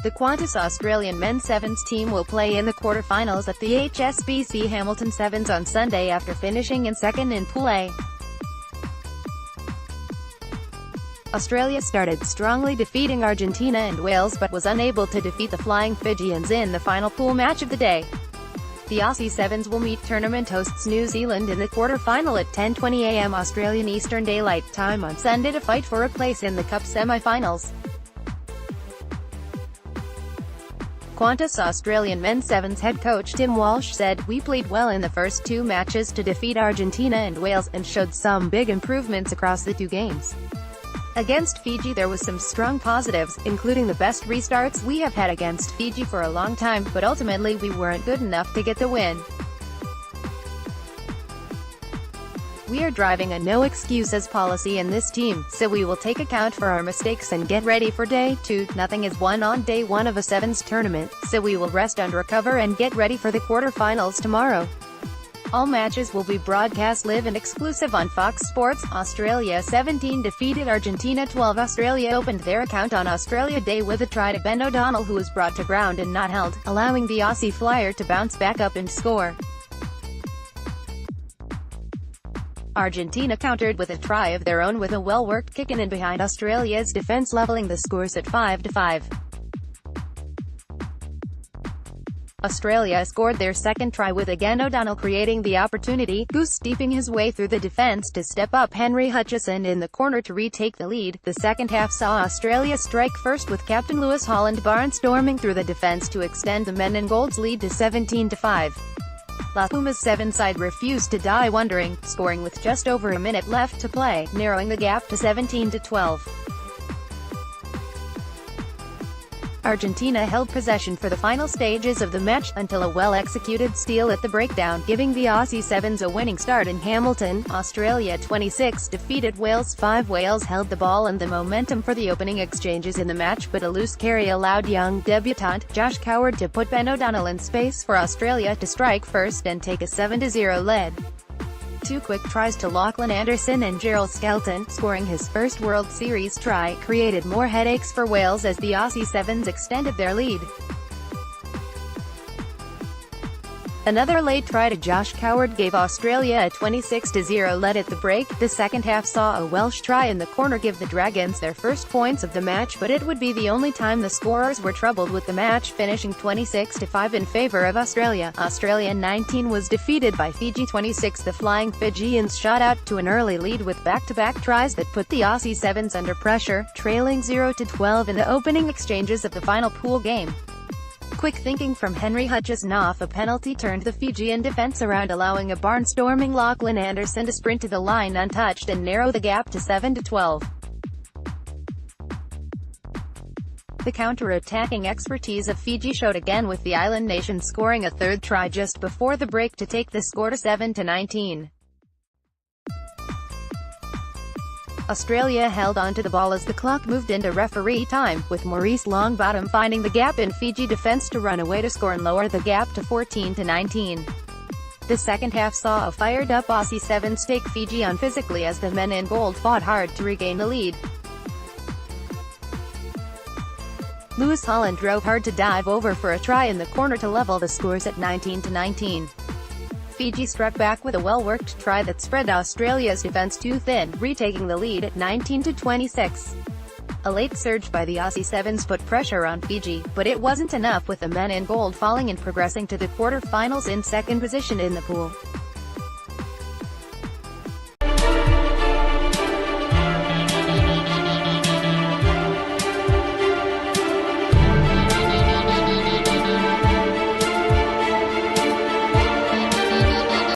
The Qantas Australian men's sevens team will play in the quarter-finals at the HSBC Hamilton Sevens on Sunday after finishing in second in Pool A. Australia started strongly, defeating Argentina and Wales, but was unable to defeat the Flying Fijians in the final pool match of the day. The Aussie Sevens will meet tournament hosts New Zealand in the quarter-final at 10:20 a.m. Australian Eastern Daylight Time on Sunday to fight for a place in the Cup semi-finals. Qantas Australian men's sevens head coach Tim Walsh said, "We played well in the first two matches to defeat Argentina and Wales, and showed some big improvements across the two games. Against Fiji there was some strong positives, including the best restarts we have had against Fiji for a long time, but ultimately we weren't good enough to get the win. We are driving a no-excuses policy in this team, so we will take account for our mistakes and get ready for day 2. Nothing is won on day 1 of a sevens tournament, so we will rest and recover and get ready for the quarter-finals tomorrow." All matches will be broadcast live and exclusive on Fox Sports. Australia 17 defeated Argentina 12. Australia opened their account on Australia Day with a try to Ben O'Donnell, who was brought to ground and not held, allowing the Aussie flyer to bounce back up and score. Argentina countered with a try of their own with a well-worked kick in and behind Australia's defence, levelling the scores at 5-5. Australia scored their second try with again O'Donnell creating the opportunity, goose-steeping his way through the defence to step up Henry Hutchison in the corner to retake the lead. The second half saw Australia strike first, with captain Lewis Holland barnstorming through the defence to extend the men in gold's lead to 17-5. La Puma's seven side refused to die wondering, scoring with just over a minute left to play, narrowing the gap to 17-12. Argentina held possession for the final stages of the match, until a well-executed steal at the breakdown, giving the Aussie Sevens a winning start in Hamilton. Australia 26 defeated Wales 5. Wales held the ball and the momentum for the opening exchanges in the match, but a loose carry allowed young debutant Josh Coward to put Ben O'Donnell in space for Australia to strike first and take a 7-0 lead. Two quick tries to Lachlan Anderson and Gerald Skelton, scoring his first World Series try, created more headaches for Wales as the Aussie Sevens extended their lead. Another late try to Josh Coward gave Australia a 26-0 lead at the break. The second half saw a Welsh try in the corner give the Dragons their first points of the match, but it would be the only time the scorers were troubled, with the match finishing 26-5 in favour of Australia. Australia 19 was defeated by Fiji 26. The Flying Fijians shot out to an early lead with back-to-back tries that put the Aussie Sevens under pressure, trailing 0-12 in the opening exchanges of the final pool game. Quick thinking from Henry Hutchison off a penalty turned the Fijian defence around, allowing a barnstorming Lachlan Anderson to sprint to the line untouched and narrow the gap to 7-12. The counter-attacking expertise of Fiji showed again, with the island nation scoring a third try just before the break to take the score to 7-19. Australia held on to the ball as the clock moved into referee time, with Maurice Longbottom finding the gap in Fiji defence to run away to score and lower the gap to 14-19. The second half saw a fired-up Aussie Sevens take Fiji on physically as the men in gold fought hard to regain the lead. Lewis Holland drove hard to dive over for a try in the corner to level the scores at 19-19. Fiji struck back with a well-worked try that spread Australia's defence too thin, retaking the lead at 19-26. A late surge by the Aussie Sevens put pressure on Fiji, but it wasn't enough, with the men in gold falling and progressing to the quarter-finals in second position in the pool.